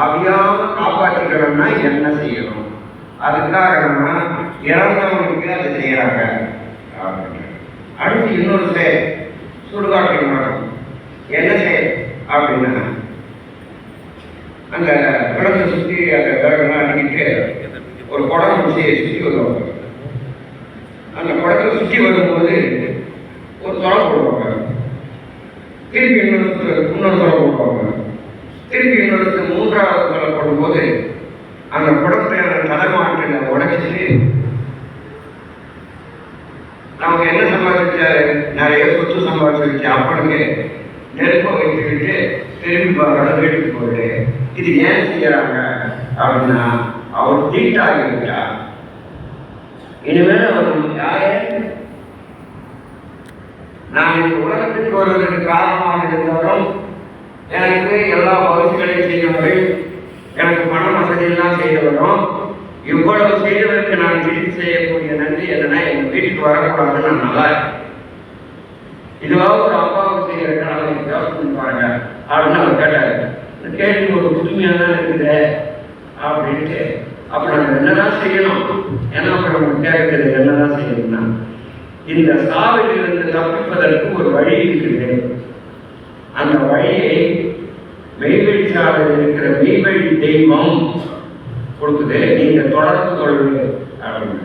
அழியாம காப்பாற்றிக்கணும்னா என்ன செய்யணும்? அதுக்காக நம்ம இறந்தவனுக்கு அதை செய்யறாங்க. அடுத்து இன்னொரு செயல் சுடுகாட்டு மரம். என்ன செயல் அப்படின்னா, அந்த குடத்தை சுற்றி அந்த விறகுலாம் அடிக்கிட்டு ஒரு குடம் குச்சியை சுற்றி வருவாங்க. அந்த குடத்தை சுற்றி வரும்போது ஒரு துறை போடுவாங்க, திருப்பி இன்னொரு துறை போடுவாங்க, திருப்பி இன்னொரு மூன்றாவது துறை போடும்போது அந்த குடத்தை அந்த தலைமாட்டில் உடைச்சிட்டு நமக்கு என்ன சம்பாதிச்சாரு, நிறைய சொத்து சம்பாதிச்சு அப்பனுக்கு நெருப்பை வைத்துக்கிட்டு திரும்பி பார்க்கறது வீட்டுக்கு போயிட்டு. இது ஏன் செய்யறாங்க அப்படின்னா, அவர் தீட்டாகிவிட்டா இனிமேல் அவர் யாரே நான் இந்த உலகத்துக்கு வருவதற்கு காரணமாக இருந்தவரும் எனக்கு எல்லா பகுதிகளையும் செய்தவர்கள், எனக்கு பண வசதியெல்லாம் செய்தவரும், இவ்வளவு செய்தவருக்கு நான் திருப்பி செய்யக்கூடிய நன்றி என்னன்னா எங்கள் வீட்டுக்கு வரக்கூடாதுன்னு நான் நல்லா இருக்கேன். இதுவாக ஒரு அப்பாவுக்கு செய்கிற கடமை யோசனை பாருங்க அப்படின்னு அவர் கேட்டார். இந்த கேள்வி ஒரு புதுமையாக தான் இருக்குது அப்படின்ட்டு. அப்போ நம்ம என்னதான் செய்யணும்? ஏன்னா அப்போ நம்ம கேட்கறது என்னதான் செய்யணும்னா, இந்த சாவில் இருந்து தப்பிப்பதற்கு ஒரு வழி இருக்குது. அந்த வழியை மெய்வெளி சாவில் இருக்கிற மெய்வெளி தெய்வம் கொடுக்குது, நீங்க தொடர்பு கொள்வது அப்படின்னு.